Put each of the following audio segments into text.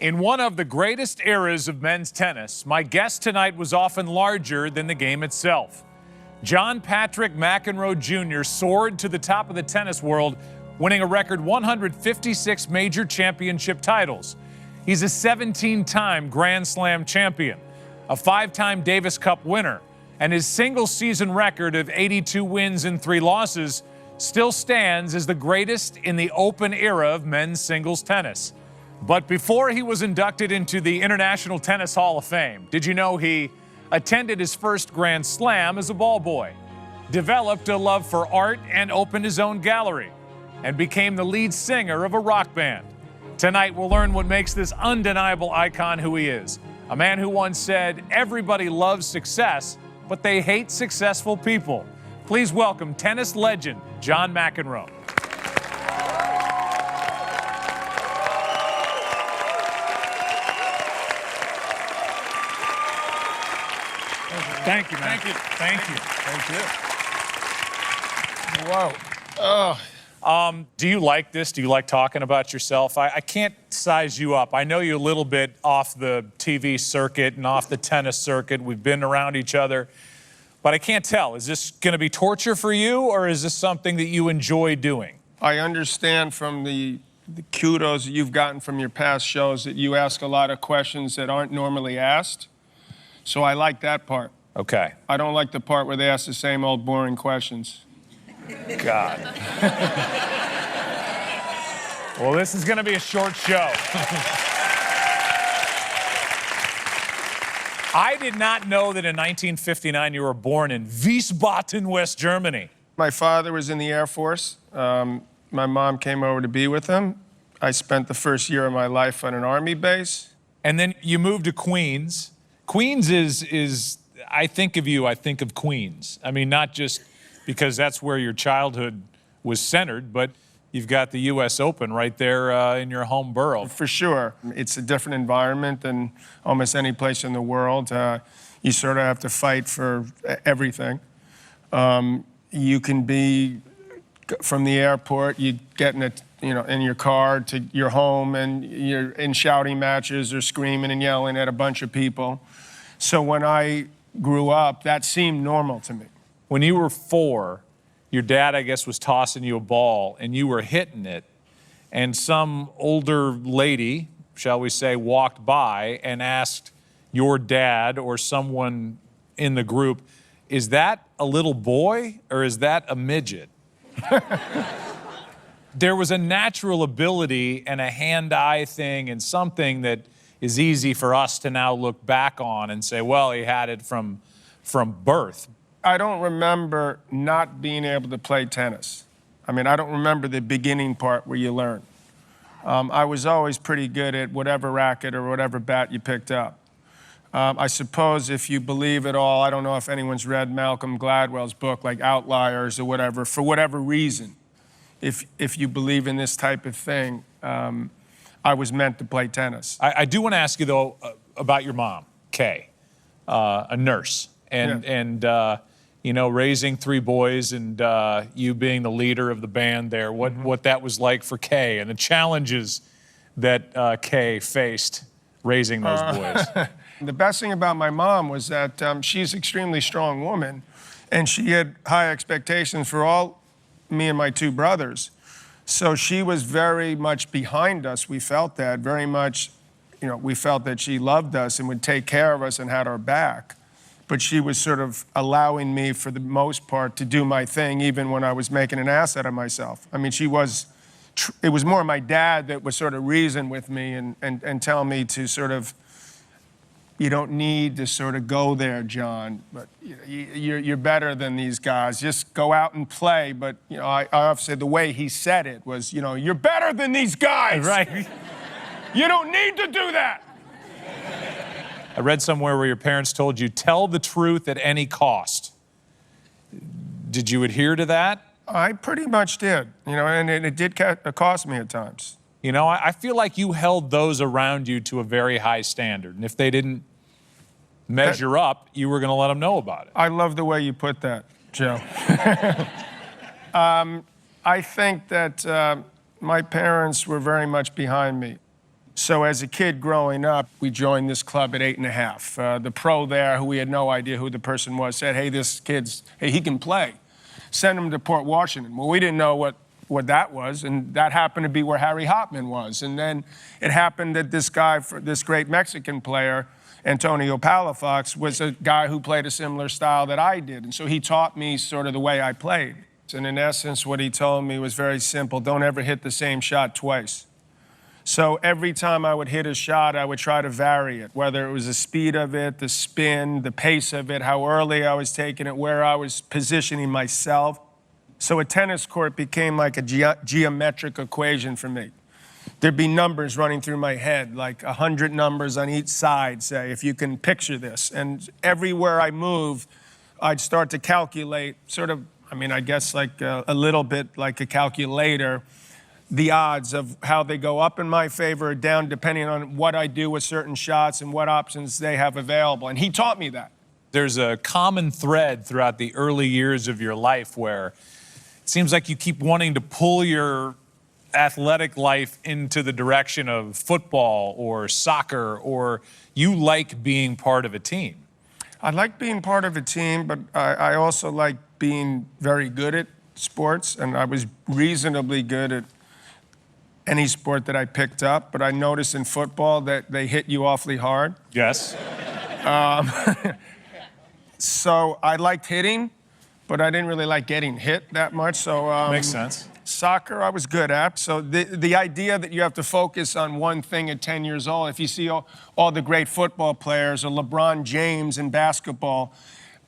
In one of the greatest eras of men's tennis, my guest tonight was often larger than the game itself. John Patrick McEnroe Jr. soared to the top of the tennis world, winning a record 156 major championship titles. He's a 17-time Grand Slam champion, a 5-time Davis Cup winner, and his single-season record of 82 wins and 3 losses still stands as the greatest in the open era of men's singles tennis. But before he was inducted into the International Tennis Hall of Fame, did you know he attended his first Grand Slam as a ball boy, developed a love for art and opened his own gallery, and became the lead singer of a rock band? Tonight we'll learn what makes this undeniable icon who he is. A man who once said, "Everybody loves success, but they hate successful people." Please welcome tennis legend John McEnroe. Thank you, man. Thank you. Whoa. Do you like this? Do you like talking about yourself? I can't size you up. I know you a little bit off the TV circuit and off the tennis circuit. We've been around each other. But I can't tell. Is this going to be torture for you, or is this something that you enjoy doing? I understand from the kudos that you've gotten from your past shows that you ask a lot of questions that aren't normally asked. So I like that part. Okay. I don't like the part where they ask the same old boring questions. God. Well, this is going to be a short show. I did not know that in 1959 you were born in Wiesbaden, West Germany. My father was in the Air Force. My mom came over to be with him. I spent the first year of my life on an Army base. And then you moved to Queens. Queens is I think of you, I think of Queens. I mean, not just because that's where your childhood was centered, but you've got the U.S. Open right there in your home borough. For sure. It's a different environment than almost any place in the world. You sort of have to fight for everything. You can be from the airport, you get in your car to your home, and you're in shouting matches or screaming and yelling at a bunch of people. So when I grew up, that seemed normal to me. When you were 4, your dad, I guess, was tossing you a ball, and you were hitting it, and some older lady, shall we say, walked by and asked your dad or someone in the group, "Is that a little boy or is that a midget?" There was a natural ability and a hand-eye thing and something that is easy for us to now look back on and say, well, he had it from birth. I don't remember not being able to play tennis. I mean, I don't remember the beginning part where you learn. I was always pretty good at whatever racket or whatever bat you picked up. I suppose if you believe it all, I don't know if anyone's read Malcolm Gladwell's book, like Outliers or whatever, for whatever reason, if you believe in this type of thing, I was meant to play tennis. I do want to ask you, though, about your mom, Kay, a nurse, and you know, raising 3 boys and you being the leader of the band there, what that was like for Kay and the challenges that Kay faced raising those boys. The best thing about my mom was that she's an extremely strong woman, and she had high expectations for all me and my 2 brothers. So she was very much behind us. We felt that very much, we felt that she loved us and would take care of us and had our back. But she was sort of allowing me, for the most part, to do my thing, even when I was making an ass out of myself. I mean, it was more my dad that would sort of reason with me and tell me to sort of, you don't need to sort of go there, John, but you're better than these guys. Just go out and play. But, I obviously, the way he said it was, you're better than these guys. Right. You don't need to do that. I read somewhere where your parents told you, tell the truth at any cost. Did you adhere to that? I pretty much did, and it did cost me at times. I feel like you held those around you to a very high standard. And if they didn't measure up, you were going to let them know about it. I love the way you put that, Joe. I think that my parents were very much behind me. So as a kid growing up, we joined this club at 8.5. The pro there, who we had no idea who the person was, said, hey, he can play. Send him to Port Washington. Well, we didn't know what that was, and that happened to be where Harry Hopman was. And then it happened that this guy, this great Mexican player, Antonio Palafox, was a guy who played a similar style that I did. And so he taught me sort of the way I played. And in essence, what he told me was very simple: don't ever hit the same shot twice. So every time I would hit a shot, I would try to vary it, whether it was the speed of it, the spin, the pace of it, how early I was taking it, where I was positioning myself. So a tennis court became like a geometric equation for me. There'd be numbers running through my head, like 100 numbers on each side, say, if you can picture this. And everywhere I moved, I'd start to calculate, sort of, I guess like a little bit like a calculator, the odds of how they go up in my favor or down, depending on what I do with certain shots and what options they have available. And he taught me that. There's a common thread throughout the early years of your life where it seems like you keep wanting to pull your athletic life into the direction of football or soccer, or you like being part of a team. I like being part of a team, but I also like being very good at sports, and I was reasonably good at any sport that I picked up, but I noticed in football that they hit you awfully hard. Yes. So I liked hitting, but I didn't really like getting hit that much. So makes sense. Soccer I was good at. So the idea that you have to focus on one thing at 10 years old, if you see all the great football players or LeBron James in basketball,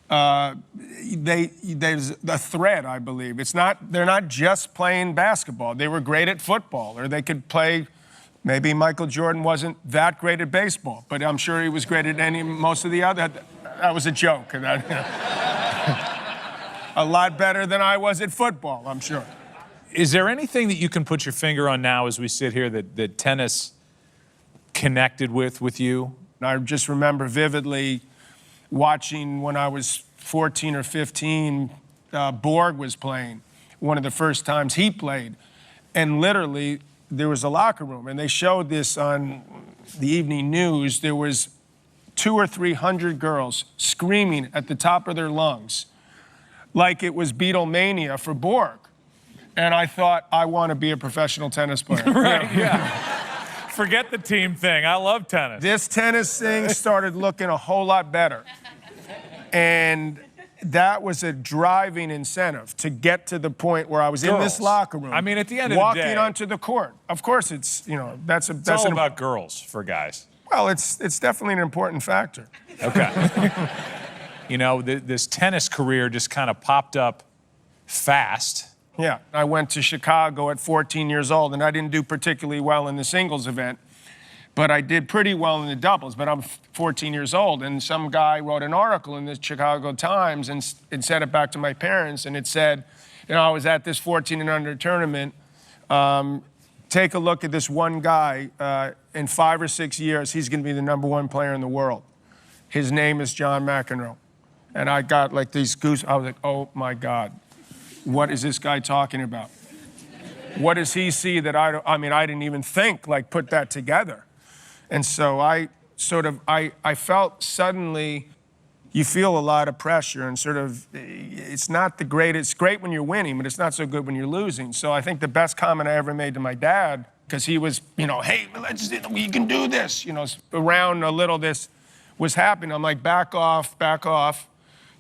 there's a thread, I believe. They're not just playing basketball. They were great at football, or they could play. Maybe Michael Jordan wasn't that great at baseball, but I'm sure he was great at most of the other. That was a joke. A lot better than I was at football, I'm sure. Is there anything that you can put your finger on now as we sit here that tennis connected with you? I just remember vividly watching when I was 14 or 15, Borg was playing, one of the first times he played. And literally, there was a locker room, and they showed this on the evening news. There was 200 or 300 girls screaming at the top of their lungs like it was Beatlemania for Borg. And I thought, I want to be a professional tennis player. Right, yeah. Forget the team thing. I love tennis. This tennis thing started looking a whole lot better. And that was a driving incentive to get to the point where I was in this locker room. At the end of the day, walking onto the court. Of course, it's that's all about girls for guys. Well, it's definitely an important factor. Okay. This tennis career just kind of popped up fast. Yeah, I went to Chicago at 14 years old, and I didn't do particularly well in the singles event, but I did pretty well in the doubles. But I'm 14 years old, and some guy wrote an article in the Chicago Times and sent it back to my parents, and it said, I was at this 14 and under tournament. Take a look at this one guy. In 5 or 6 years, he's going to be the #1 player in the world. His name is John McEnroe. And I got like these goose. I was like, oh my God. What is this guy talking about? What does he see that I didn't even think, put that together. And so I felt suddenly, you feel a lot of pressure and it's not the greatest. It's great when you're winning, but it's not so good when you're losing. So I think the best comment I ever made to my dad, because he was, hey, we can do this, around a little this was happening. I'm like, back off.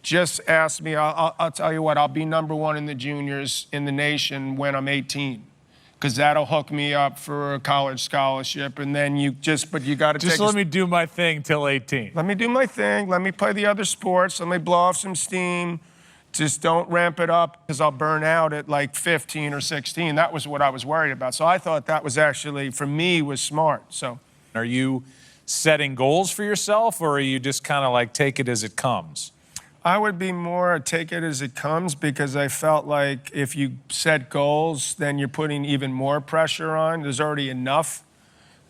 Just ask me, I'll tell you what, I'll be #1 in the juniors in the nation when I'm 18. Because that'll hook me up for a college scholarship, and then but you got to just let me do my thing till 18. Let me do my thing, let me play the other sports, let me blow off some steam. Just don't ramp it up, because I'll burn out at 15 or 16. That was what I was worried about. So I thought that was actually, for me, was smart. So, are you setting goals for yourself, or are you just kind of take it as it comes? I would be more take it as it comes, because I felt like if you set goals, then you're putting even more pressure on. There's already enough,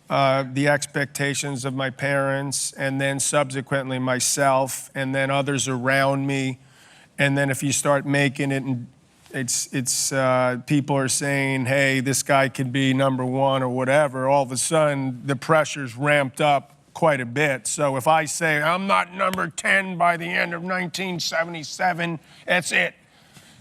the expectations of my parents, and then subsequently myself, and then others around me. And then if you start making it and People are saying, hey, this guy could be #1 or whatever. All of a sudden, the pressure's ramped up quite a bit. So if I say I'm not number 10 by the end of 1977, that's it.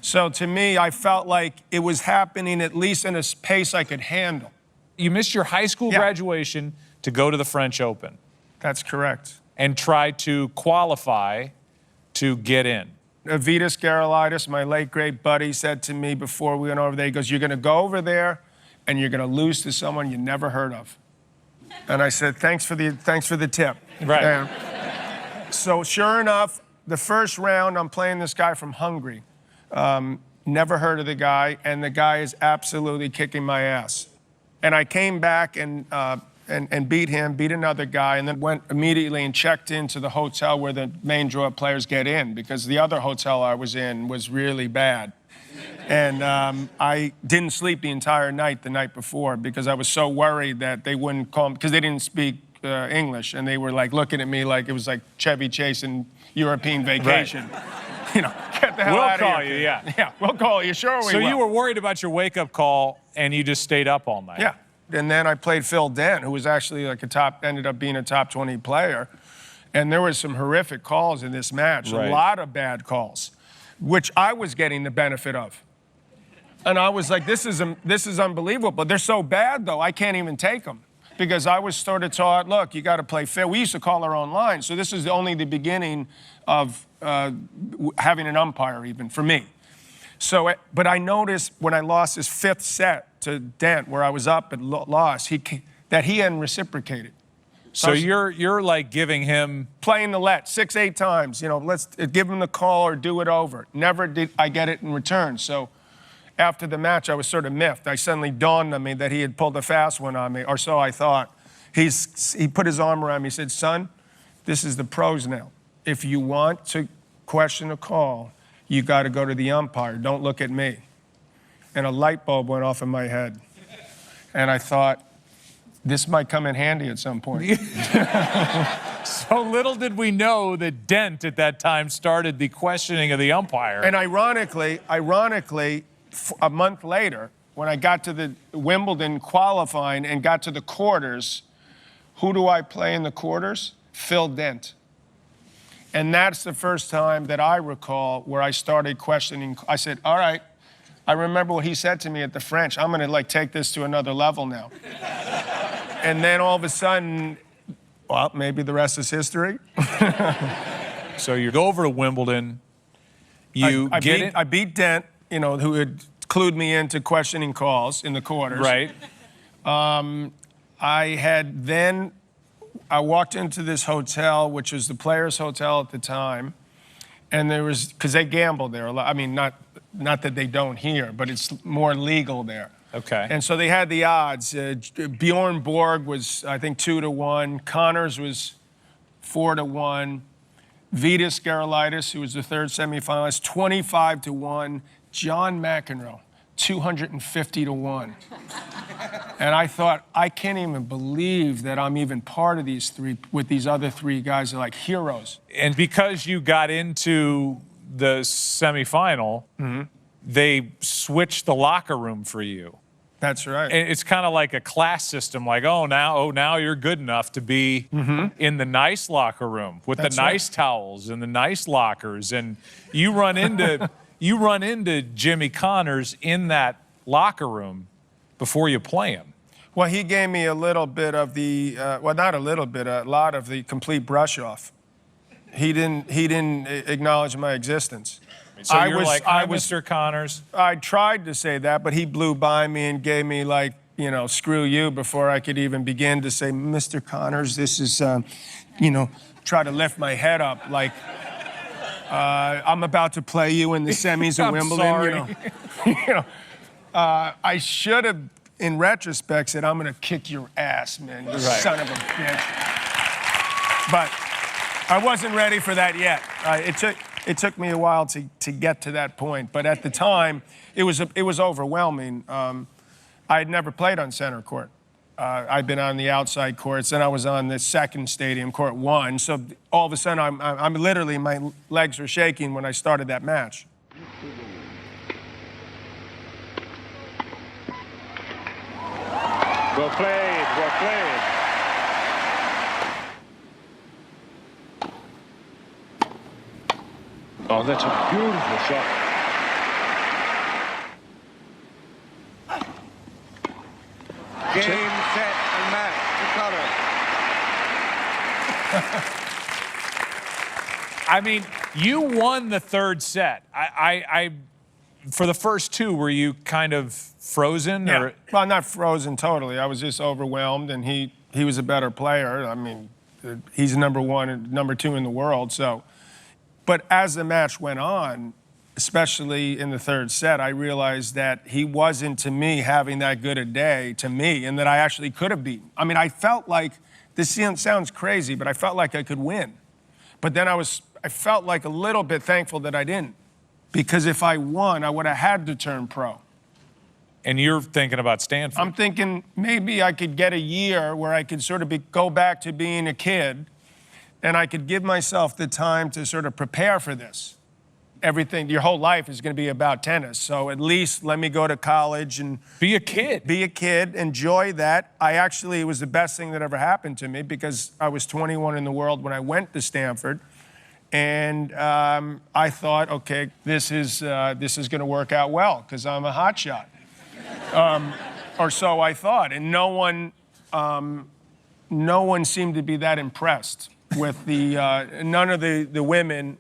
So to me, I felt like it was happening at least in a pace I could handle. You missed your high school graduation to go to the French Open. That's correct. And try to qualify to get in. Vitas Gerulaitis, my late great buddy, said to me before we went over there, he goes, you're going to go over there and you're going to lose to someone you never heard of. And I said, thanks for the tip. Right. And so sure enough, the first round, I'm playing this guy from Hungary. Never heard of the guy, and the guy is absolutely kicking my ass. And I came back and beat him, beat another guy, and then went immediately and checked into the hotel where the main draw players get in, because the other hotel I was in was really bad. And I didn't sleep the entire night the night before because I was so worried that they wouldn't call me, because they didn't speak English, and they were like looking at me like it was like Chevy Chase in European Vacation. Right. You know, get the hell out of here. We'll call you, yeah. Yeah, we'll call you, sure we will. So you were worried about your wake-up call, and you just stayed up all night. Yeah. And then I played Phil Dent, who was actually like ended up being a top 20 player. And there was some horrific calls in this match, a lot of bad calls, which I was getting the benefit of. And I was like, this is unbelievable. But they're so bad, though, I can't even take them. Because I was sort of taught, look, you got to play fair. We used to call our own line. So this is only the beginning of having an umpire, even, for me. So, but I noticed when I lost his 5th set to Dent, where I was up and lost, that he hadn't reciprocated. So you're like giving him... Playing the let 6, 8 times. You know, let's give him the call or do it over. Never did I get it in return. So after the match, I was sort of miffed. I suddenly dawned on me that he had pulled a fast one on me, or so I thought. He put his arm around me. He said, son, this is the pros now. If you want to question a call, you got to go to the umpire. Don't look at me. And a light bulb went off in my head. And I thought, this might come in handy at some point. So little did we know that Dent at that time started the questioning of the umpire. And ironically, a month later, when I got to the Wimbledon qualifying and got to the quarters, who do I play in the quarters? Phil Dent. And that's the first time that I recall where I started questioning. I said, all right, I remember what he said to me at the French. I'm going to take this to another level now. And then all of a sudden, well, maybe the rest is history. So you go over to Wimbledon. I beat Dent, you know, who had clued me into questioning calls in the quarters. Right. I walked into this hotel, which was the Players Hotel at the time, and there was, because they gamble there a lot. I mean, not that they don't here, but it's more legal there. Okay. And so they had the odds. Bjorn Borg was, I think, 2-1. Connors was 4-1. Vitas Gerulaitis, who was the 3rd semifinalist, 25-1. John McEnroe, 250-1. And I thought, I can't even believe that I'm even part of these 3 with these other 3 guys are like heroes. And because you got into the semifinal, they switched the locker room for you. That's right. And it's kind of like a class system, like, now you're good enough to be in the nice locker room with the nice towels and the nice lockers. And you run into Jimmy Connors in that locker room before you play him. Well, he gave me a little bit of the, well, not a little bit, a lot of the complete brush off. He didn't acknowledge my existence. So you're like, hi, Mr. Connors. I tried to say that, but he blew by me and gave me, like, you know, screw you before I could even begin to say, Mr. Connors, this is, you know, try to lift my head up like I'm about to play you in the semis of Wimbledon. Sorry. You know, I should have, in retrospect, said, I'm going to kick your ass, man, you son of a bitch. But I wasn't ready for that yet. It took me a while to get to that point, but at the time, it was overwhelming. I had never played on center court. I'd been on the outside courts, and I was on the second stadium, court 1. So all of a sudden, I'm literally, my legs were shaking when I started that match. Well played, well played. Oh, that's a beautiful shot. Game, set, and match to color. I mean, you won the third set. For the first two, were you kind of frozen? Yeah. Or? Well, not frozen totally. I was just overwhelmed, and he was a better player. I mean, he's number one and number two in the world. So, but as the match went on, especially in the third set, I realized that he wasn't, to me, having that good a day to me, and that I actually could have beaten. I mean, I felt like, this sounds crazy, but I felt like I could win. But then I felt like a little bit thankful that I didn't. Because if I won, I would have had to turn pro. And you're thinking about Stanford. I'm thinking maybe I could get a year where I could sort of go back to being a kid, and I could give myself the time to sort of prepare for this. Everything, your whole life is going to be about tennis. So at least let me go to college and be a kid. Be a kid, enjoy that. It was the best thing that ever happened to me because I was 21 in the world when I went to Stanford. And I thought, okay, this is going to work out well because I'm a hotshot, or so I thought. And no one seemed to be that impressed with none of the women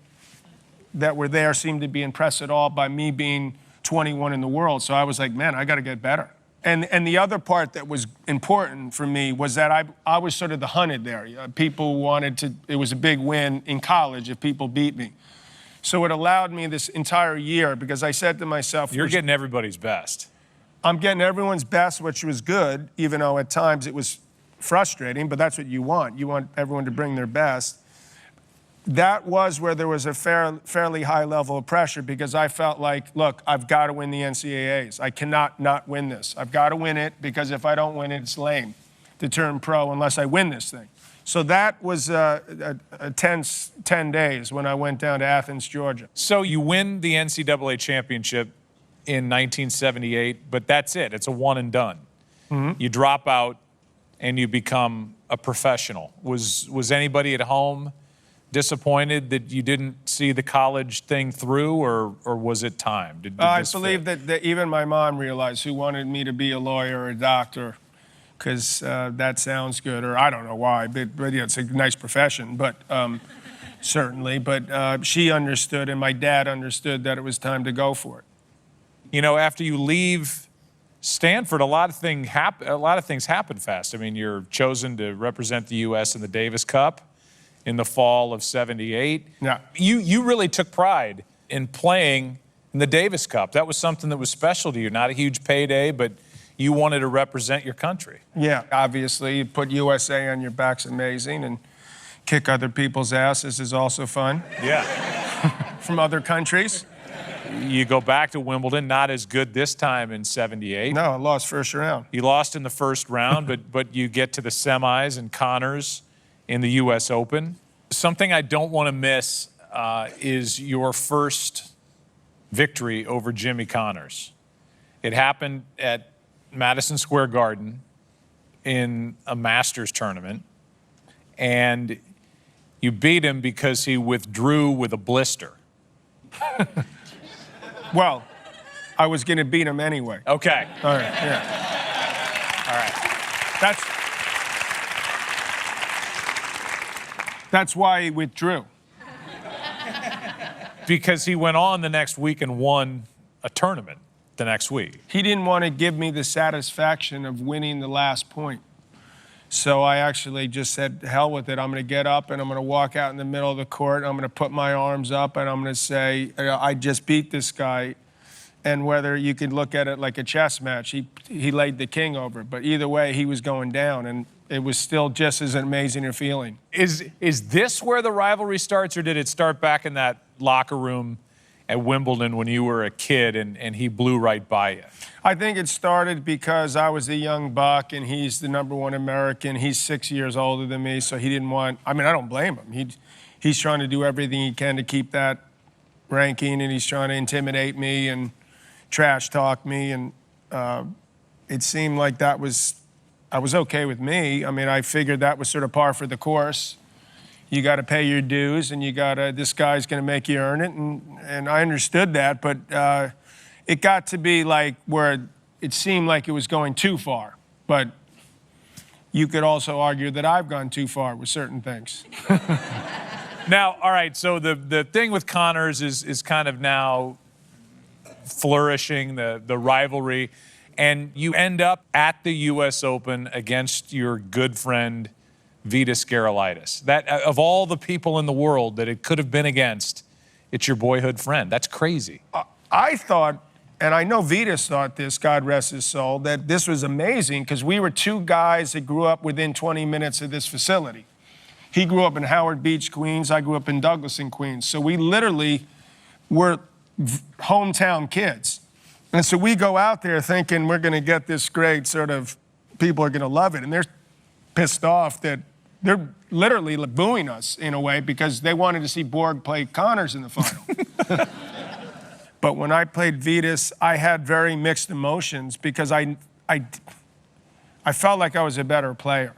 that were there seemed to be impressed at all by me being 21 in the world. So I was like, man, I got to get better. And the other part that was important for me was that I was sort of the hunted there. People wanted to, it was a big win in college if people beat me. So it allowed me this entire year because I said to myself, you're getting everybody's best. I'm getting everyone's best, which was good, even though at times it was frustrating, but that's what you want. You want everyone to bring their best. That was where there was a fairly high level of pressure because I felt like, look, I've got to win the NCAAs. I cannot not win this. I've got to win it because if I don't win it, it's lame to turn pro unless I win this thing. So that was a tense 10 days when I went down to Athens, Georgia. So you win the NCAA championship in 1978, but that's it. It's a one and done. Mm-hmm. You drop out and you become a professional. Was anybody at home disappointed that you didn't see the college thing through, or was it time? I believe that even my mom realized, who wanted me to be a lawyer or a doctor, because that sounds good, or I don't know why, but yeah, it's a nice profession, but certainly. But she understood, and my dad understood that it was time to go for it. You know, after you leave Stanford, a lot of things happen fast. I mean, you're chosen to represent the U.S. in the Davis Cup in the fall of '78. Yeah. You really took pride in playing in the Davis Cup. That was something that was special to you. Not a huge payday, but you wanted to represent your country. Yeah, obviously, you put USA on your back's amazing, and kick other people's asses is also fun. Yeah. From other countries. You go back to Wimbledon, not as good this time in '78. No, I lost first round. You lost in the first round, but you get to the semis and Connors in the U.S. Open. Something I don't want to miss is your first victory over Jimmy Connors. It happened at Madison Square Garden in a Masters tournament, and you beat him because he withdrew with a blister. Well, I was going to beat him anyway. Okay. All right, yeah. All right. That's why he withdrew. Because he went on the next week and won a tournament the next week. He didn't want to give me the satisfaction of winning the last point. So I actually just said, hell with it. I'm going to get up and I'm going to walk out in the middle of the court. I'm going to put my arms up and I'm going to say, I just beat this guy. And whether you could look at it like a chess match, he laid the king over. But either way, he was going down. And it was still just as amazing a feeling. Is this where the rivalry starts, or did it start back in that locker room at Wimbledon when you were a kid and he blew right by you? I think it started because I was a young buck and he's the #1 American. He's 6 years older than me, so he didn't want, I mean, I don't blame him. He's trying to do everything he can to keep that ranking, and he's trying to intimidate me and trash talk me, and it seemed like that was I was okay with me. I mean, I figured that was sort of par for the course. You got to pay your dues, and this guy's going to make you earn it, and I understood that, but it got to be like where it seemed like it was going too far. But you could also argue that I've gone too far with certain things. Now, all right, so the thing with Connors is kind of now flourishing, the rivalry, and you end up at the U.S. Open against your good friend, Vitas Gerulaitis. That, of all the people in the world that it could have been against, it's your boyhood friend. That's crazy. I thought, and I know Vitas thought this, God rest his soul, that this was amazing because we were two guys that grew up within 20 minutes of this facility. He grew up in Howard Beach, Queens. I grew up in Douglas in Queens. So we literally were hometown kids. And so we go out there thinking we're going to get this great sort of, people are going to love it. And they're pissed off that they're literally booing us in a way because they wanted to see Borg play Connors in the final. But when I played Vitas, I had very mixed emotions because I felt like I was a better player.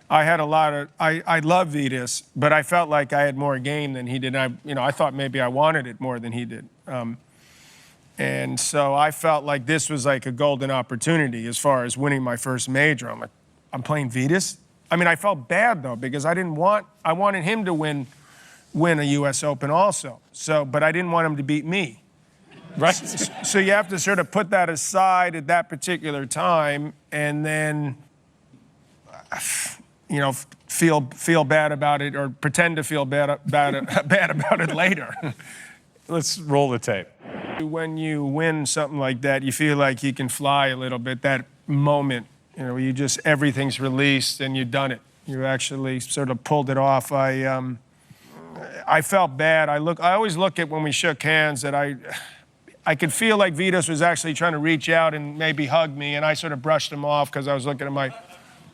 I had a lot of, I love Vitas, but I felt like I had more game than he did. I thought maybe I wanted it more than he did. And so I felt like this was like a golden opportunity as far as winning my first major. I'm like, I'm playing Vitas? I mean, I felt bad though, because I wanted him to win a US Open also. So, but I didn't want him to beat me. Right. So you have to sort of put that aside at that particular time and then, feel bad about it or pretend to feel bad about it later. Let's roll the tape. When you win something like that, you feel like you can fly a little bit, that moment, you just, everything's released and you've done it. You actually sort of pulled it off. I felt bad. I always look at when we shook hands that I could feel like Vitas was actually trying to reach out and maybe hug me, and I sort of brushed him off because I was looking at my,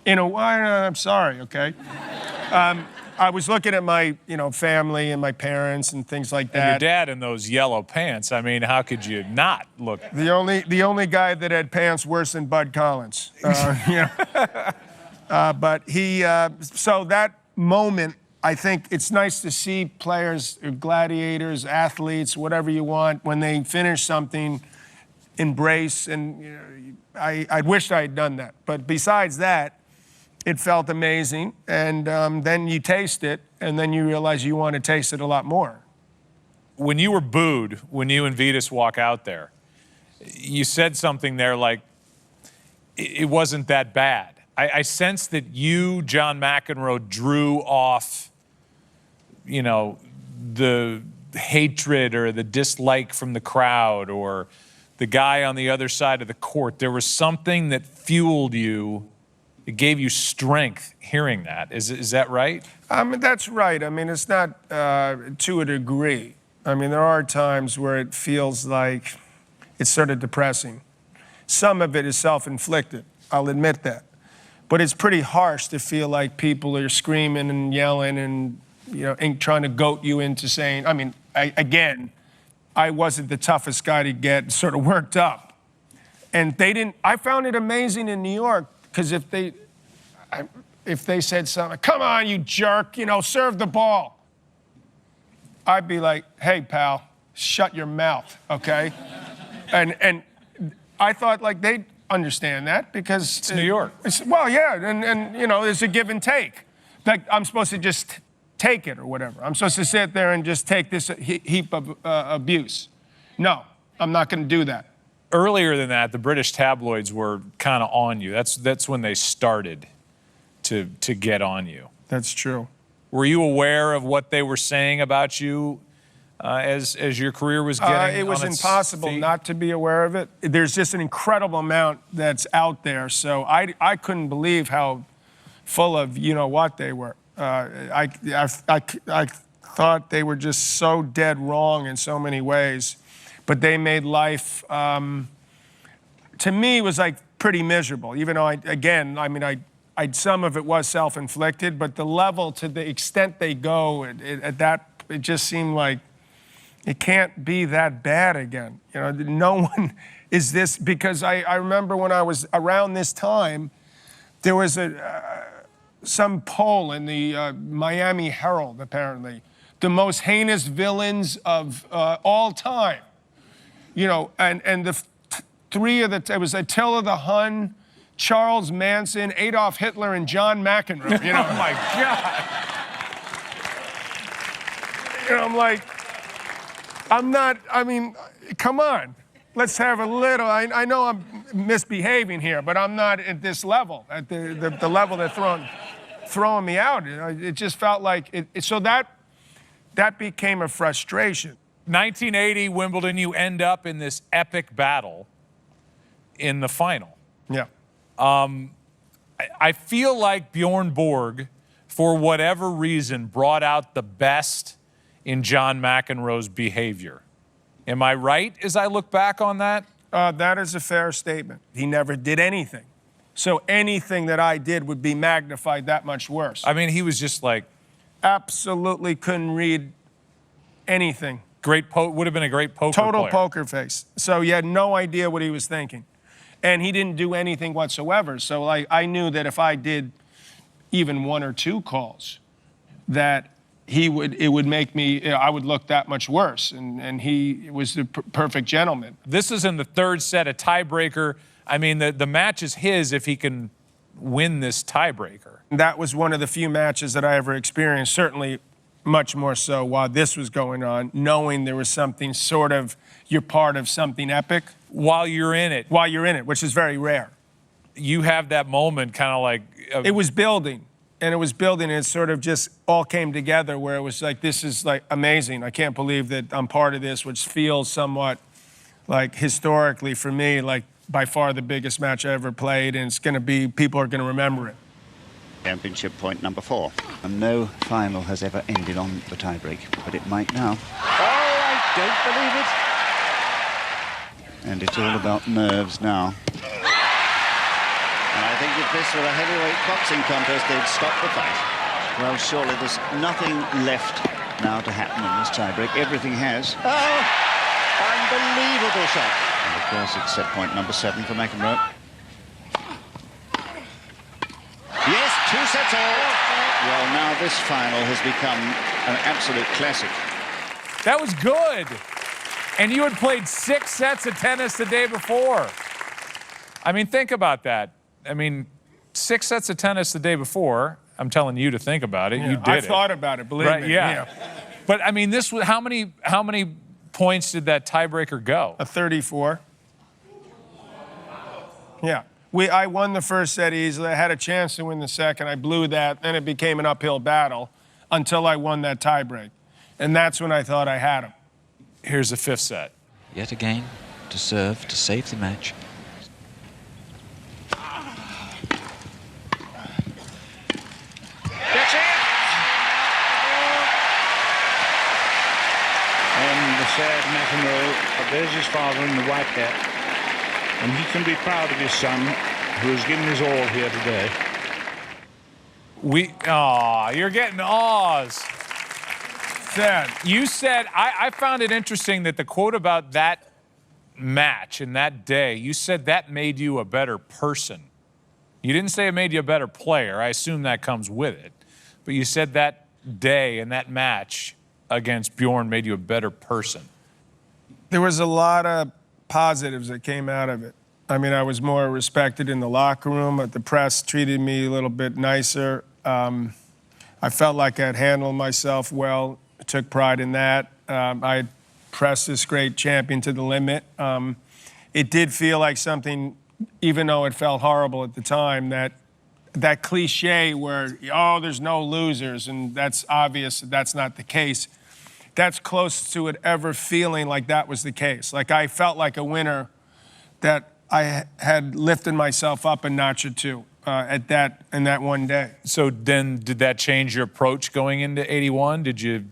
I'm sorry, okay? I was looking at my, family and my parents and things like that. And your dad in those yellow pants. I mean, how could you not look? The only guy that had pants worse than Bud Collins. But so that moment, I think it's nice to see players, gladiators, athletes, whatever you want, when they finish something, embrace. And I wished I had done that. But besides that, it felt amazing. And then you taste it, and then you realize you want to taste it a lot more. When you were booed, when you and Vitas walk out there, you said something there like, it wasn't that bad. I sense that you, John McEnroe, drew off, the hatred or the dislike from the crowd or the guy on the other side of the court. There was something that fueled you. It gave you strength hearing that. Is that right? That's right. I mean, it's not to a degree. I mean, there are times where it feels like it's sort of depressing. Some of it is self-inflicted. I'll admit that. But it's pretty harsh to feel like people are screaming and yelling and, trying to goat you into saying, I wasn't the toughest guy to get sort of worked up. And I found it amazing in New York, because if they said something, come on, you jerk, serve the ball. I'd be like, hey, pal, shut your mouth, okay? And I thought like they'd understand that because it's New York. Well, yeah, and there's a give and take. Like I'm supposed to just take it or whatever. I'm supposed to sit there and just take this heap of abuse. No, I'm not going to do that. Earlier than that, the British tabloids were kind of on you. That's when they started to get on you. That's true. Were you aware of what they were saying about you as your career was getting it was on its impossible feet? Not to be aware of it. There's just an incredible amount that's out there. So I couldn't believe how full of what they were. I thought they were just so dead wrong in so many ways. But they made life, to me, was like pretty miserable. Even though, some of it was self-inflicted, but the level, to the extent they go at that, it just seemed like it can't be that bad again. No one is this, because I remember when I was around this time, There was some poll in the Miami Herald, apparently, the most heinous villains of all time. You know, and the three of it was Attila the Hun, Charles Manson, Adolf Hitler, and John McEnroe. You know, Oh my God. you know, I'm like, I'm not. I mean, come on. Let's have a little. I know I'm misbehaving here, but I'm not at this level, at the level they're throwing me out. It just felt like it. So that became a frustration. 1980 Wimbledon, you end up in this epic battle in the final. Yeah. I feel like Bjorn Borg, for whatever reason, brought out the best in John McEnroe's behavior. Am I right as I look back on that? That is a fair statement. He never did anything. So anything that I did would be magnified that much worse. I mean, he was just like... Absolutely couldn't read anything. Would have been a great poker player. Total poker face. So you had no idea what he was thinking. And he didn't do anything whatsoever. So like, I knew that if I did even one or two calls, that it would make me, I would look that much worse. And he was the perfect gentleman. This is in the third set, a tiebreaker. I mean, the match is his if he can win this tiebreaker. That was one of the few matches that I ever experienced, certainly much more so while this was going on, knowing there was something sort of, you're part of something epic. While you're in it. While you're in it, which is very rare. You have that moment kind of like... It was building. And it was building, and it sort of just all came together where it was like, this is like amazing. I can't believe that I'm part of this, which feels somewhat like historically for me, like by far the biggest match I ever played, and it's going to be, people are going to remember it. Championship point number 4. And no final has ever ended on the tiebreak, but it might now. Oh, I don't believe it. And it's all about nerves now. And I think if this were a heavyweight boxing contest, they'd stop the fight. Well, surely there's nothing left now to happen in this tiebreak. Everything has. Oh, unbelievable shot. And of course, it's set point number 7 for McEnroe. Yes, 2 sets all. Well, now this final has become an absolute classic. That was good. And you had played 6 sets of tennis the day before. I mean, think about that. I mean, 6 sets of tennis the day before. I'm telling you to think about it. Yeah, you did I've thought about it, believe me. Yeah. But I mean, this was how many points did that tiebreaker go? A 34. Yeah. I won the first set easily. I had a chance to win the second. I blew that. Then it became an uphill battle until I won that tiebreak. And that's when I thought I had him. Here's the 5th set. Yet again, to serve, to save the match. That's it. And the sad McEnroe, there's his father in the white hat. And he can be proud of his son, who has given his all here today. You're getting awes. Sad. You said, I found it interesting that the quote about that match and that day, you said that made you a better person. You didn't say it made you a better player. I assume that comes with it. But you said that day and that match against Bjorn made you a better person. There was a lot of positives that came out of it. I mean, I was more respected in the locker room, but the press treated me a little bit nicer. I felt like I'd handled myself well. I took pride in that. I pressed this great champion to the limit. It did feel like something, even though it felt horrible at the time, that cliche where, oh, there's no losers, and that's obvious that that's not the case. That's close to it ever feeling like that was the case. Like I felt like a winner, that I had lifted myself up a notch or two in that one day. So then did that change your approach going into 81? Did you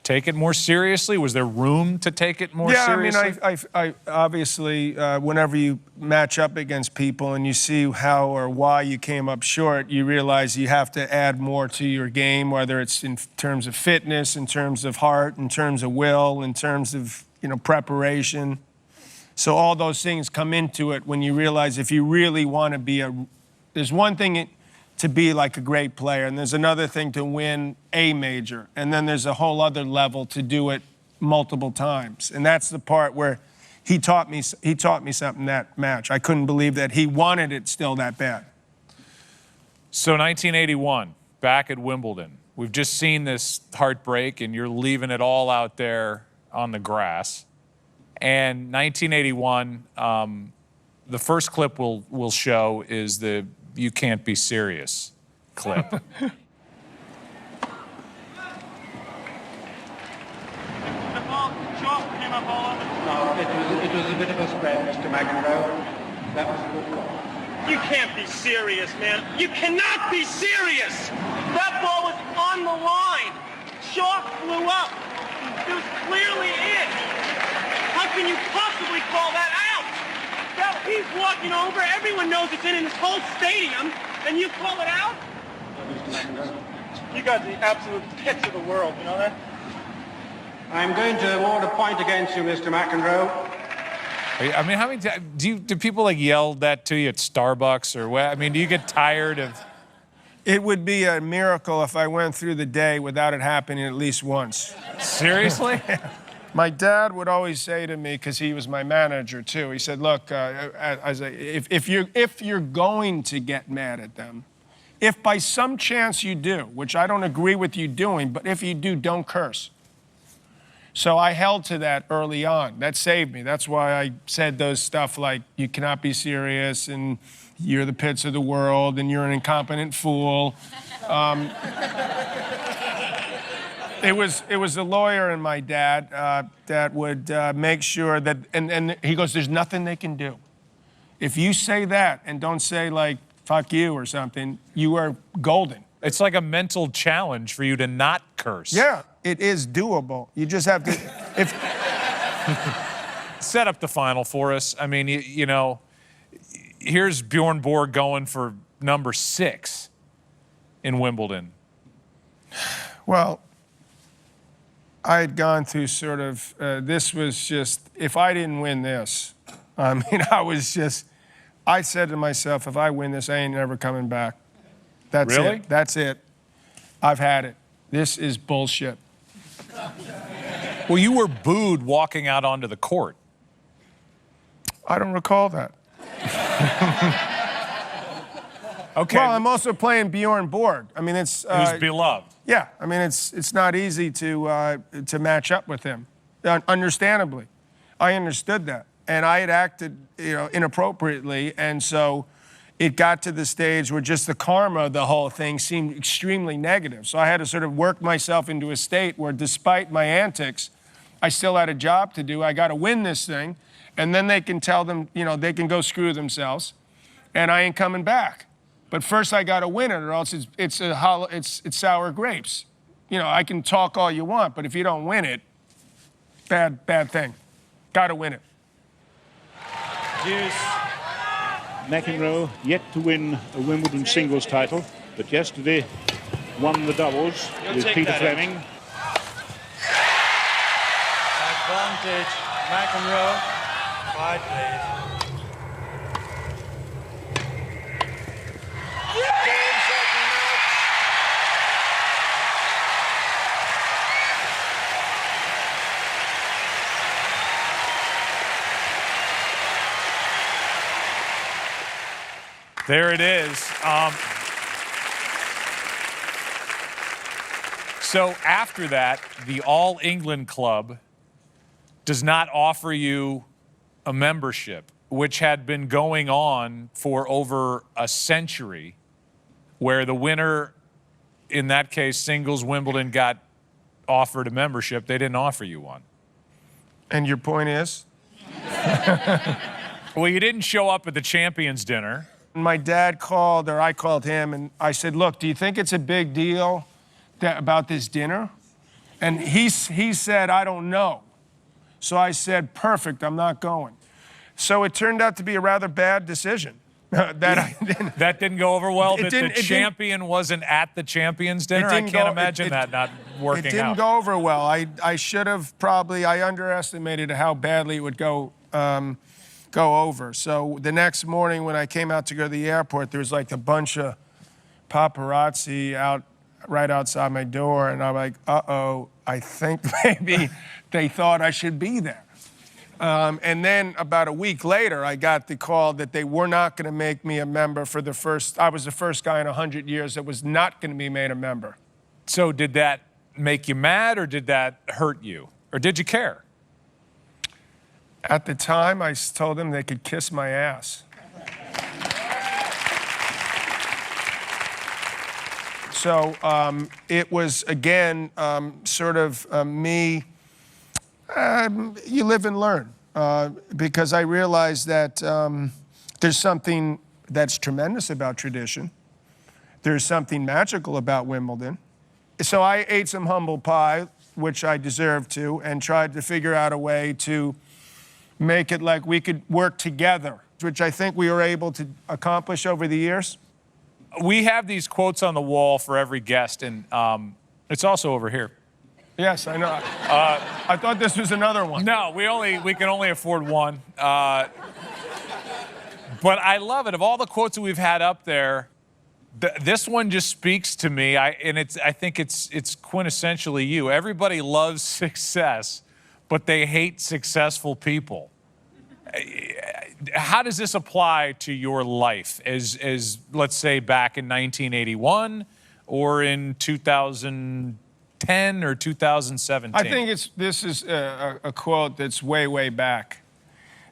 take it more seriously? Was there room to take it more seriously? I mean, I obviously, whenever you match up against people and you see how or why you came up short, you realize you have to add more to your game, whether it's in terms of fitness, in terms of heart, in terms of will, in terms of, preparation. So all those things come into it when you realize if you really want to be There's one thing to be like a great player, and there's another thing to win a major, and then there's a whole other level to do it multiple times. And that's the part where he taught me something that match. I couldn't believe that he wanted it still that bad. So 1981, back at Wimbledon. We've just seen this heartbreak, and you're leaving it all out there on the grass. And 1981, the first clip we'll show is the "You Can't Be Serious" clip. The ball shot came up all over. No, it was a bit of a spread, Mr. McEnroe. That was a good call. You can't be serious, man. You cannot be serious. That ball was on the line. Chalk flew up. It was clearly in. How can you possibly call that out? Now he's walking over. Everyone knows it's in this whole stadium, and you call it out? Mr. McEnroe. You got the absolute pits of the world, you know that? I'm going to award a point against you, Mr. McEnroe. I mean, how many times do people like yell that to you at Starbucks or what? I mean, do you get tired of? It would be a miracle if I went through the day without it happening at least once. Seriously? My dad would always say to me, because he was my manager too, he said, look, if you're going to get mad at them, if by some chance you do, which I don't agree with you doing, but if you do, don't curse. So I held to that early on. That saved me. That's why I said those stuff like, you cannot be serious, and you're the pits of the world, and you're an incompetent fool. It was a lawyer and my dad that would make sure that, and he goes, there's nothing they can do. If you say that and don't say like, fuck you or something, you are golden. It's like a mental challenge for you to not curse. Yeah, it is doable. You just have to, Set up the final for us. I mean, you know, here's Bjorn Borg going for number 6 in Wimbledon. Well, I had gone through sort of, this was just, if I didn't win this, I mean, I said to myself, if I win this, I ain't never coming back. That's Really? it. That's it. I've had it. This is bullshit. Well, you were booed walking out onto the court. I don't recall that. Okay. Well, I'm also playing Bjorn Borg. I mean, it's... He was beloved. Yeah, I mean, it's not easy to match up with him, understandably. I understood that. And I had acted, you know, inappropriately, and so it got to the stage where just the karma of the whole thing seemed extremely negative. So I had to sort of work myself into a state where, despite my antics, I still had a job to do. I got to win this thing, and then they can tell them, you know, they can go screw themselves, and I ain't coming back. But first I got to win it, or else it's sour grapes. You know, I can talk all you want, but if you don't win it, bad thing. Got to win it. Juice. McEnroe yet to win a Wimbledon singles title, but yesterday won the doubles with Peter Fleming. Advantage, McEnroe. 5, please. There it is. So after that, the All England Club does not offer you a membership, which had been going on for over a century, where the winner, in that case, singles Wimbledon, got offered a membership. They didn't offer you one. And your point is? Well, you didn't show up at the Champions Dinner. My dad called, or I called him, and I said, look, do you think it's a big deal about this dinner? And he said, I don't know. So I said, perfect, I'm not going. So it turned out to be a rather bad decision. That didn't go over well, that the champion wasn't at the Champions Dinner? I can't imagine that not working out. It didn't go over well. I should have probably, I underestimated how badly it would go. go over. So the next morning when I came out to go to the airport, there was like a bunch of paparazzi right outside my door, and I'm like, uh-oh, I think maybe they thought I should be there. And then about a week later, I got the call that they were not going to make me a member I was the first guy in 100 years that was not going to be made a member. So did that make you mad, or did that hurt you? Or did you care? At the time, I told them they could kiss my ass. So it was, again, sort of me, you live and learn, because I realized that there's something that's tremendous about tradition. There's something magical about Wimbledon. So I ate some humble pie, which I deserved to, and tried to figure out a way to make it like we could work together, which I think we were able to accomplish over the years. We have these quotes on the wall for every guest, and it's also over here. Yes, I know. I thought this was another one. No, we can only afford one. But I love it. Of all the quotes that we've had up there, this one just speaks to me. I think it's quintessentially you. Everybody loves success, but they hate successful people. How does this apply to your life as let's say back in 1981 or in 2010 or 2017? I think this is a quote that's way, way back.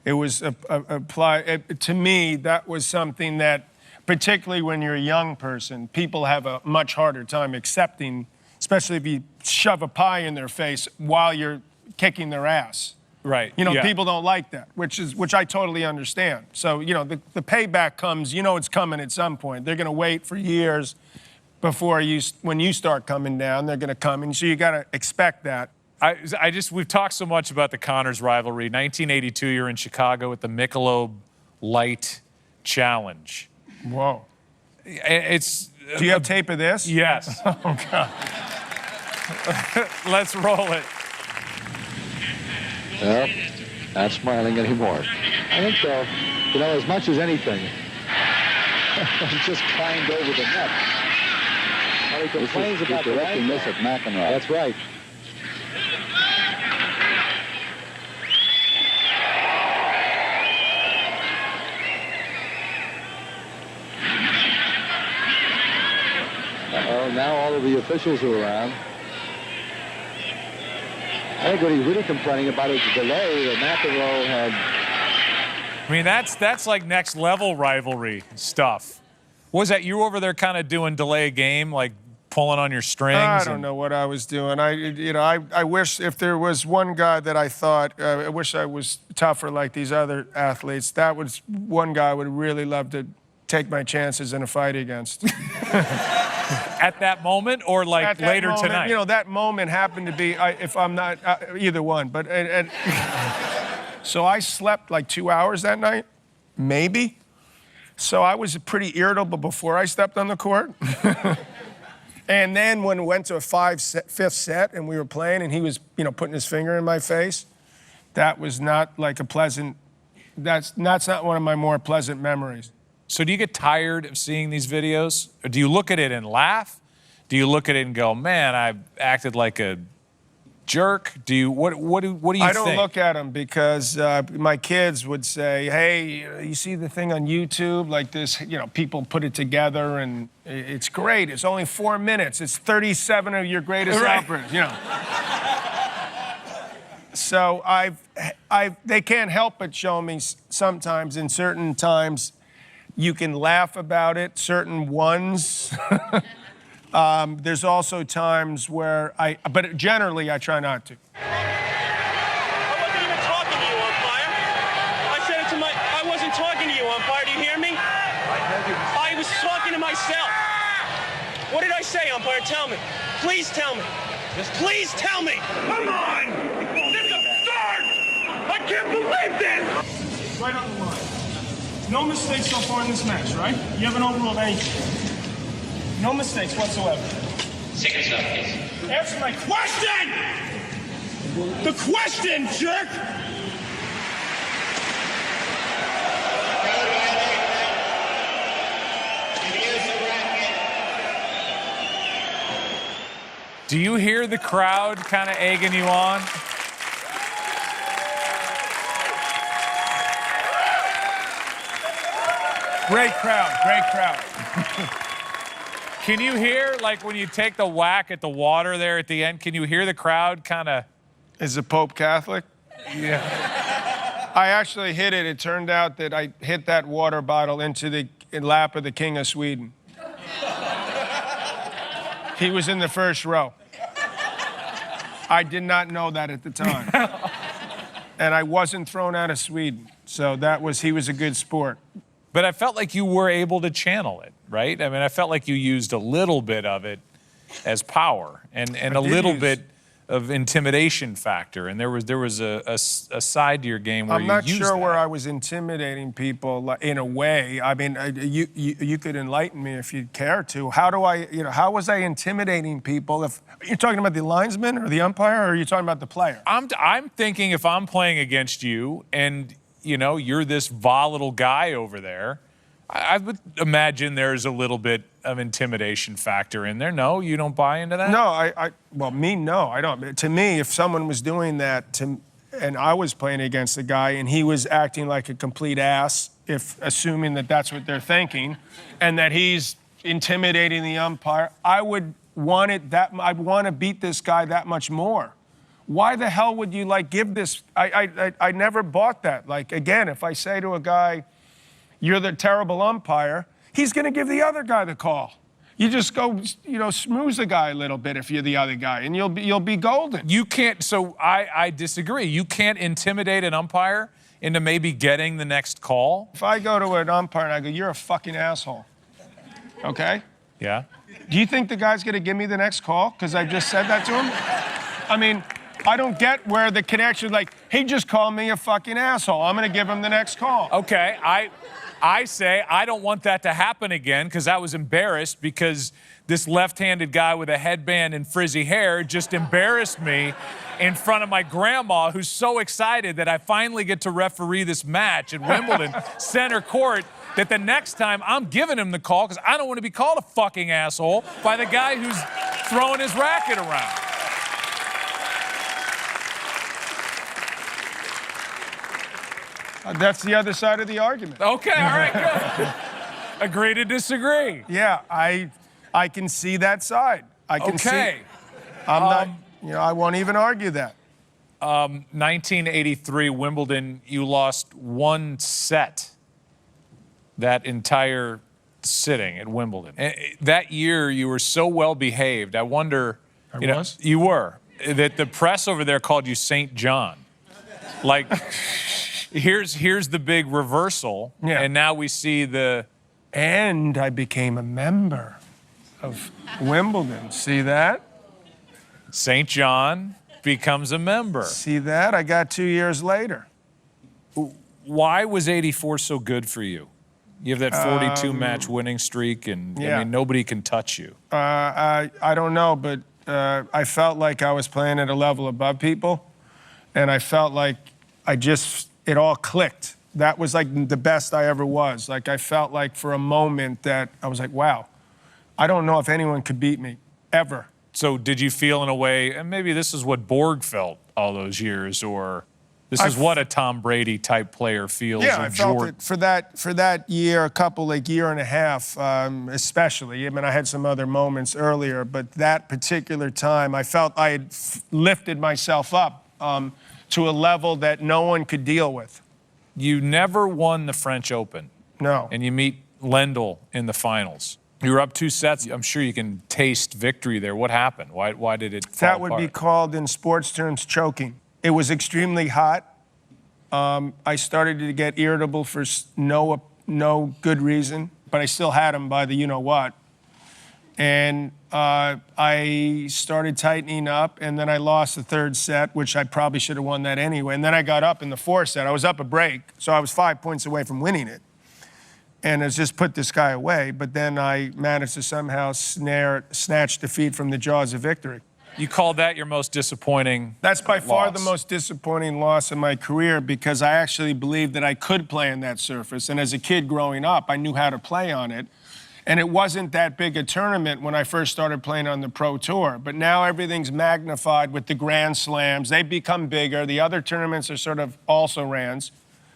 It was applied to me. That was something that, particularly when you're a young person, people have a much harder time accepting, especially if you shove a pie in their face while you're kicking their ass. Right. You know, yeah. People don't like that, which I totally understand. So, you know, the payback comes, you know it's coming at some point. They're going to wait for years before when you start coming down, they're going to come. And so you got to expect that. We've talked so much about the Connors rivalry. 1982, you're in Chicago at the Michelob Light Challenge. Whoa. Do you have tape of this? Yes. Oh, God. Let's roll it. Well, not smiling anymore. I think, you know, as much as anything, he just climbed over the net. Well, he complains about directing this at McEnroe. That's right. Now all of the officials are around. I think what he's really complaining about is the delay that McEnroe had. I mean, that's like next level rivalry stuff. What was that? You were over there kind of doing delay a game, like pulling on your strings? I don't know what I was doing. I wish if there was one guy that I thought, I wish I was tougher like these other athletes. That was one guy I would really love to take my chances in a fight against. At that moment, or like later moment, tonight? You know, that moment happened to be, if I'm not, either one. But so I slept like 2 hours that night, maybe. So I was pretty irritable before I stepped on the court. And then when we went to a fifth set and we were playing and he was, you know, putting his finger in my face, that was not like a pleasant, that's not one of my more pleasant memories. So do you get tired of seeing these videos? Or do you look at it and laugh? Do you look at it and go, man, I acted like a jerk? What do you think? I don't look at them because my kids would say, hey, you see the thing on YouTube? Like this, you know, people put it together and it's great. It's only 4 minutes. It's 37 of your greatest operas, you know. So they can't help but show me sometimes, in certain times, you can laugh about it, certain ones. There's also times where but generally I try not to. I wasn't even talking to you, umpire. I said it to I wasn't talking to you, umpire. Do you hear me? I was talking to myself. What did I say, umpire? Tell me. Please tell me. Please tell me. Come on! This is absurd! I can't believe this! Right on the line. No mistakes so far in this match, right? You haven't overruled anything. No mistakes whatsoever. Second serve, please. Answer my question! The question, jerk! Do you hear the crowd kind of egging you on? Great crowd, great crowd. Can you hear, like, when you take the whack at the water there at the end, can you hear the crowd kind of... Is the Pope Catholic? Yeah. I actually hit it. It turned out that I hit that water bottle into the lap of the King of Sweden. He was in the first row. I did not know that at the time. And I wasn't thrown out of Sweden. So he was a good sport. But I felt like you were able to channel it, right? I mean, I felt like you used a little bit of it as power and a little bit of intimidation factor. And there was a side to your game where I'm not used sure that. where I was intimidating people in a way. I mean, you could enlighten me if you'd care to. How was I intimidating people? If you're talking about the linesman or the umpire, or are you talking about the player? I'm thinking if I'm playing against you and you're this volatile guy over there, I would imagine there's a little bit of intimidation factor in there. No, you don't buy into that? No, no, I don't. To me, if someone was doing that and I was playing against a guy and he was acting like a complete ass, assuming that that's what they're thinking, and that he's intimidating the umpire, I would want I'd want to beat this guy that much more. Why the hell would you give this? I never bought that. Again, if I say to a guy, you're the terrible umpire, he's going to give the other guy the call. You just go, smooze the guy a little bit if you're the other guy, and you'll be golden. You can't. So I disagree. You can't intimidate an umpire into maybe getting the next call. If I go to an umpire and I go, you're a fucking asshole, okay? Yeah. Do you think the guy's going to give me the next call because I just said that to him? I mean, I don't get where the connection, he just called me a fucking asshole. I'm going to give him the next call. Okay, I say I don't want that to happen again because I was embarrassed because this left-handed guy with a headband and frizzy hair just embarrassed me in front of my grandma, who's so excited that I finally get to referee this match at Wimbledon center court, that the next time I'm giving him the call because I don't want to be called a fucking asshole by the guy who's throwing his racket around. That's the other side of the argument. Okay, all right, good. Agree to disagree. Yeah, I can see that side. I can see. I'm not, I won't even argue that. 1983 Wimbledon, you lost one set that entire sitting at Wimbledon. That year, you were so well behaved. I wonder, you were, that the press over there called you St. John. Here's the big reversal, and now we see the... And I became a member of Wimbledon. See that? St. John becomes a member. See that? I got 2 years later. Why was '84 so good for you? You have that 42-match winning streak, and I mean, nobody can touch you. I don't know, but I felt like I was playing at a level above people, and I felt like it all clicked. That was the best I ever was. I felt like for a moment that I was like, wow, I don't know if anyone could beat me, ever. So did you feel in a way, and maybe this is what Borg felt all those years, or this is what a Tom Brady type player feels? Yeah, I felt it for that year, year and a half, especially. I mean, I had some other moments earlier, but that particular time, I felt I had lifted myself up to a level that no one could deal with. You never won the French Open. No. And you meet Lendl in the finals. You were up 2 sets. I'm sure you can taste victory there. What happened? Why did it fall That would apart? be called, in sports terms, choking. It was extremely hot. I started to get irritable for no good reason, but I still had him by the you-know-what. And I started tightening up, and then I lost the 3rd set, which I probably should have won that anyway. And then I got up in the 4th set. I was up a break, so I was 5 points away from winning it. And it's just put this guy away. But then I managed to somehow snatch defeat from the jaws of victory. You called that your most disappointing That's by far loss. the most disappointing loss in my career, because I actually believed that I could play on that surface. And as a kid growing up, I knew how to play on it. And it wasn't that big a tournament when I first started playing on the Pro Tour. But now everything's magnified with the Grand Slams. They've become bigger. The other tournaments are sort of also rans.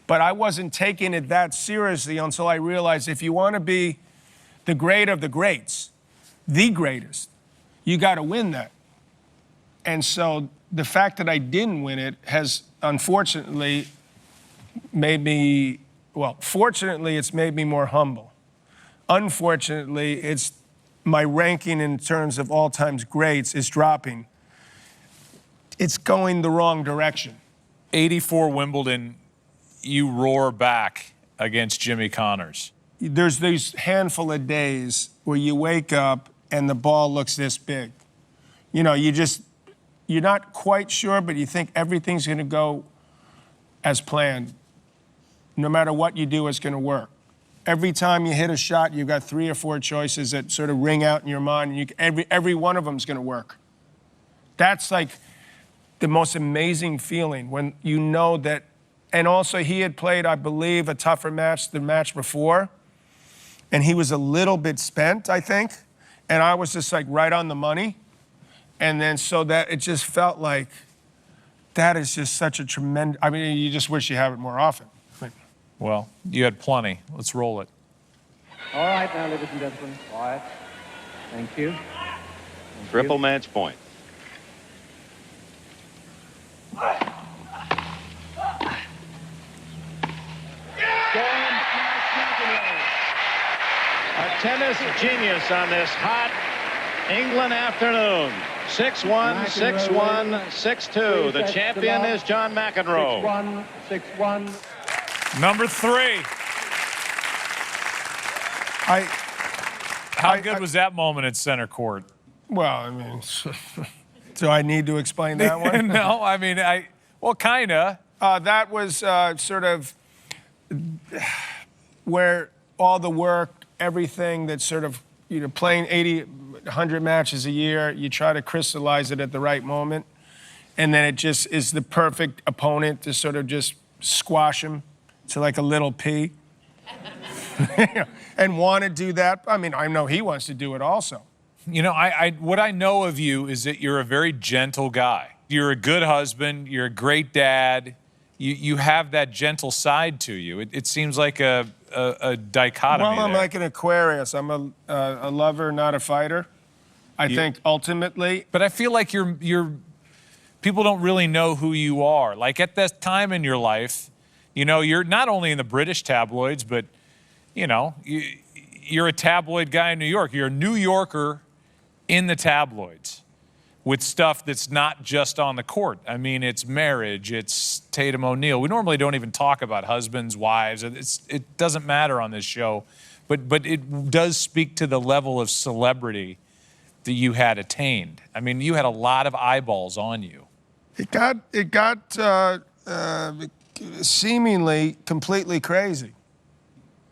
But I wasn't taking it that seriously until I realized if you want to be the great of the greats, the greatest, you got to win that. And so the fact that I didn't win it has unfortunately made me, well, fortunately, it's made me more humble. Unfortunately, it's my ranking in terms of all-time greats is dropping. It's going the wrong direction. 84 Wimbledon, you roar back against Jimmy Connors. There's these handful of days where you wake up and the ball looks this big. You know, you're not quite sure, but you think everything's going to go as planned. No matter what you do, it's going to work. Every time you hit a shot, you've got 3 or 4 choices that sort of ring out in your mind, and every one of them is going to work. That's like the most amazing feeling when you know that. And also, he had played, I believe, a tougher match the match before, and he was a little bit spent, I think, and I was just like right on the money. And then so that it just felt like that is just such a tremendous, I mean, you just wish you have it more often. Well, you had plenty. Let's roll it. All right, now, ladies and gentlemen, quiet. Thank you. Triple match point. A tennis genius on this hot England afternoon. 6-1, 6-1, 6-2. The champion is John McEnroe. 6-1, 6-1. Number 3. How good was that moment at center court? Well, I mean, do I need to explain that one? No, I mean, well, kind of. That was sort of where all the work, everything that sort of, you know, playing 80, 100 matches a year, you try to crystallize it at the right moment. And then it just is the perfect opponent to sort of just squash him to like a little pea. And want to do that. I mean, I know he wants to do it also. You know, what I know of you is that you're a very gentle guy. You're a good husband. You're a great dad. You have that gentle side to you. It seems like a dichotomy. Well, I'm there. like an Aquarius. I'm a lover, not a fighter. I think ultimately. But I feel like people don't really know who you are. Like at this time in your life, you know, you're not only in the British tabloids, but, you know, you're a tabloid guy in New York. You're a New Yorker in the tabloids with stuff that's not just on the court. I mean, it's marriage, it's Tatum O'Neal. We normally don't even talk about husbands, wives. It doesn't matter on this show, but it does speak to the level of celebrity that you had attained. I mean, you had a lot of eyeballs on you. It got seemingly completely crazy.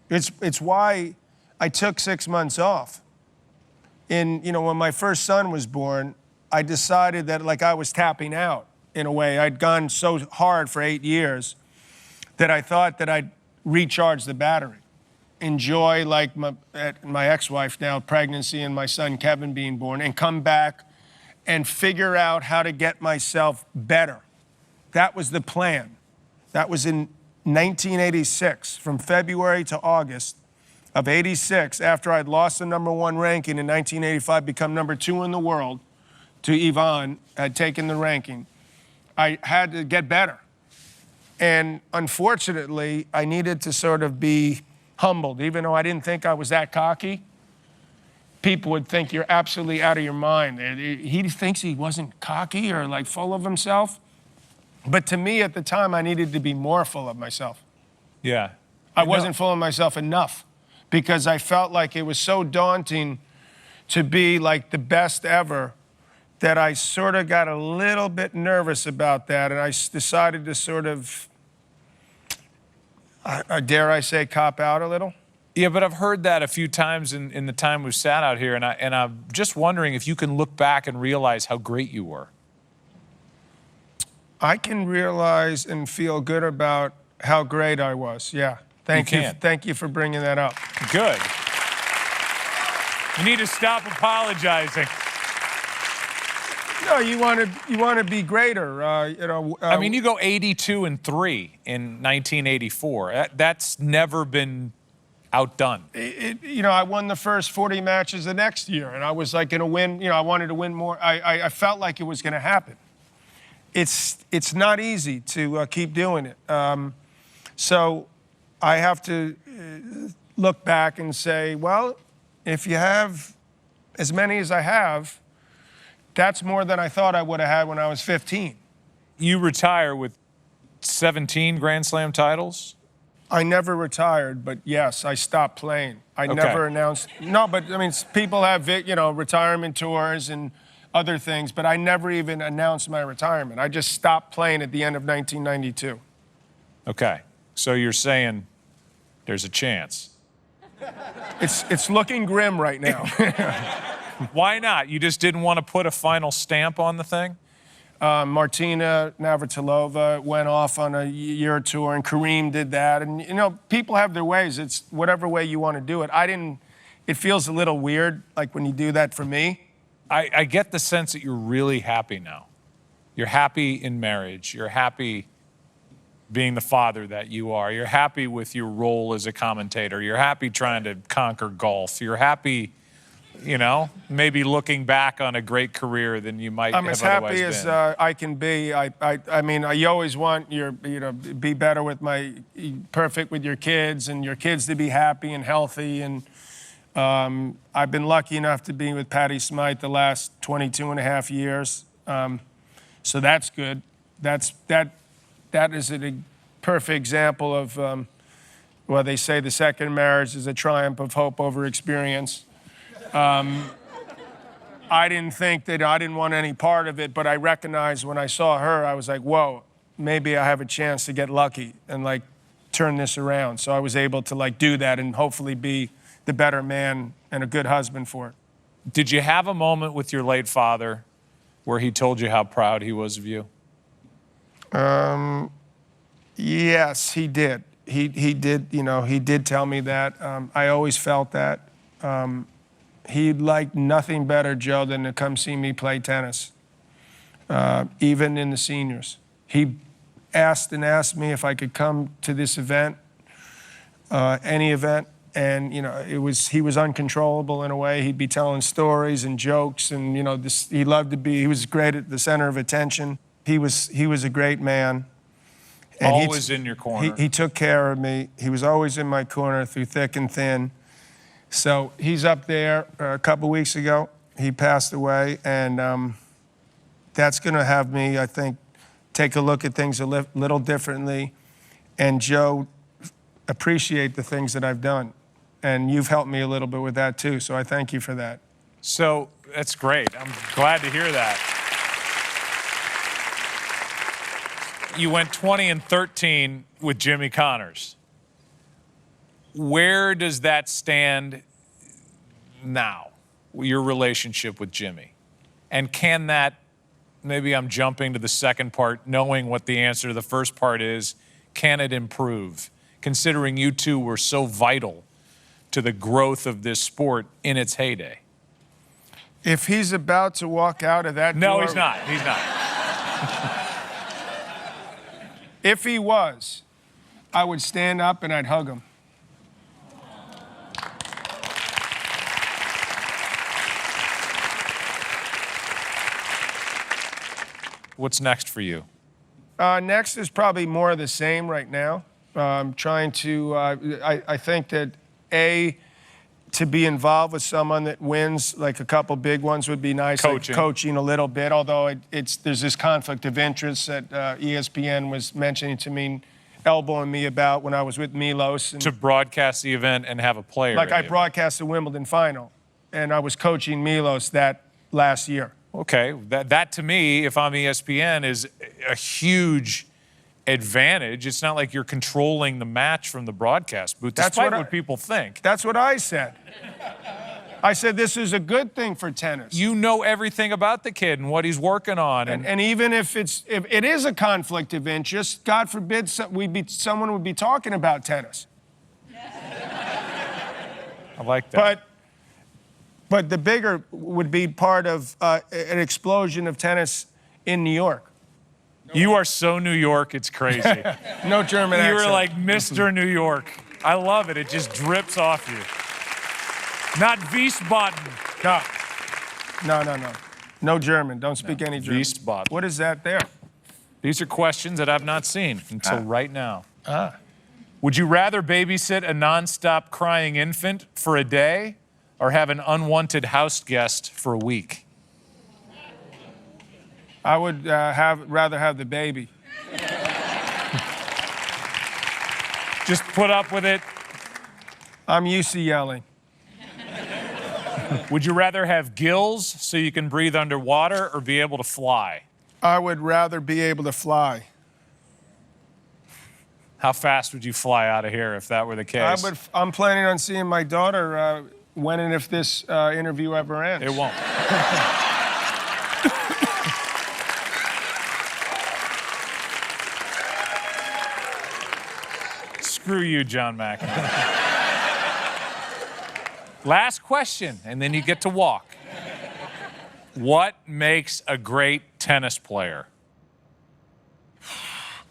It's why I took 6 months off. You know, when my first son was born, I decided that like I was tapping out in a way. I'd gone so hard for 8 years that I thought that I'd recharge the battery. Enjoy like my ex-wife now, pregnancy, and my son Kevin being born, and come back and figure out how to get myself better. That was the plan. That was in 1986, from February to August of 86, after I'd lost the #1 ranking in 1985, become #2 in the world to Yvonne, had taken the ranking. I had to get better. And unfortunately, I needed to sort of be humbled. Even though I didn't think I was that cocky, people would think you're absolutely out of your mind. He thinks he wasn't cocky or like full of himself. But to me at the time, I needed to be more full of myself. Yeah. I wasn't full of myself enough because I felt like it was so daunting to be like the best ever that I sort of got a little bit nervous about that. And I decided to sort of, dare I say, cop out a little. Yeah, but I've heard that a few times in the time we've sat out here, and I'm just wondering if you can look back and realize how great you were. I can realize and feel good about how great I was. Yeah. Thank you. Thank you for bringing that up. Good. You need to stop apologizing. No, you want to be greater. I mean, you go 82-3 in 1984. That's never been outdone. I won the first 40 matches the next year, and I was like going to win. I wanted to win more. I felt like it was going to happen. It's not easy to keep doing it. So I have to look back and say, well, if you have as many as I have, that's more than I thought I would have had when I was 15. You retire with 17 Grand Slam titles? I never retired, but yes, I stopped playing. I Okay. never announced. No, but I mean, people have, retirement tours and other things, but I never even announced my retirement. I just stopped playing at the end of 1992. Okay. So you're saying there's a chance. It's looking grim right now. Why not? You just didn't want to put a final stamp on the thing? Martina Navratilova went off on a year tour, and Kareem did that. And, people have their ways. It's whatever way you want to do it. It feels a little weird, like when you do that for me. I get the sense that you're really happy now. You're happy in marriage. You're happy being the father that you are. You're happy with your role as a commentator. You're happy trying to conquer golf. You're happy, maybe looking back on a great career than you might have otherwise been. I'm as happy as I can be. I mean, you always want be better with perfect with your kids, and your kids to be happy and healthy. And I've been lucky enough to be with Patty Smythe the last 22 and a half years. So that's good. That is a perfect example of, they say the second marriage is a triumph of hope over experience. I didn't think that I didn't want any part of it, but I recognized when I saw her, I was like, whoa, maybe I have a chance to get lucky and turn this around. So I was able to do that and hopefully be the better man and a good husband for it. Did you have a moment with your late father where he told you how proud he was of you? Yes, he did. He did, he did tell me that. I always felt that. He'd like nothing better, Joe, than to come see me play tennis, even in the seniors. He asked me if I could come to this event, any event, and he was uncontrollable in a way. He'd be telling stories and jokes, and he loved to be. He was great at the center of attention. He was a great man. And always in your corner. He took care of me. He was always in my corner through thick and thin. So he's up there. A couple weeks ago, he passed away, and that's going to have me, I think, take a look at things a little differently, and Joe, appreciate the things that I've done. And you've helped me a little bit with that too, so I thank you for that. So that's great. I'm glad to hear that. You went 20-13 with Jimmy Connors. Where does that stand now, your relationship with Jimmy? And can that, maybe I'm jumping to the second part, knowing what the answer to the first part is, can it improve? Considering you two were so vital to the growth of this sport in its heyday. If he's about to walk out of that door... No, he's not. He's not. If he was, I would stand up and I'd hug him. What's next for you? Next is probably more of the same right now. Trying to, I think that, to be involved with someone that wins, like a couple big ones would be nice. Coaching. Like coaching a little bit, although there's this conflict of interest that ESPN was mentioning to me, elbowing me about when I was with Milos. And to broadcast the event and have a player. like I broadcast the Wimbledon final, and I was coaching Milos that last year. Okay, that to me, if I'm ESPN, is a huge advantage. It's not like you're controlling the match from the broadcast booth, despite what people think. That's what I said. I said this is a good thing for tennis. You know everything about the kid and what he's working on. And even if it is a conflict of interest, God forbid someone would be talking about tennis. I like that. But But the bigger would be part of an explosion of tennis in New York. You are so New York, it's crazy. No German accent. You were like Mr. New York. I love it. It just drips off you. Not Wiesbaden. No. No German. Don't speak any German. Wiesbaden. What is that there? These are questions that I've not seen until right now. Would you rather babysit a nonstop crying infant for a day or have an unwanted house guest for a week? I would rather have the baby. Just put up with it. I'm used to yelling. Would you rather have gills so you can breathe underwater or be able to fly? I would rather be able to fly. How fast would you fly out of here if that were the case? I'm planning on seeing my daughter when and if this interview ever ends. It won't. Screw you, John McEnroe. Last question, and then you get to walk. What makes a great tennis player?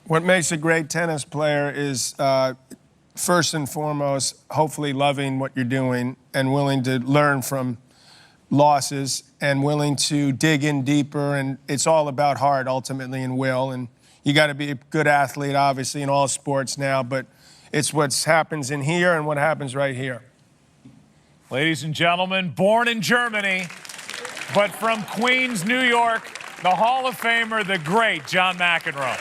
What makes a great tennis player is, first and foremost, hopefully loving what you're doing and willing to learn from losses and willing to dig in deeper. And it's all about heart, ultimately, and will. And you got to be a good athlete, obviously, in all sports now. But it's what happens in here and what happens right here. Ladies and gentlemen, born in Germany, but from Queens, New York, the Hall of Famer, the great John McEnroe.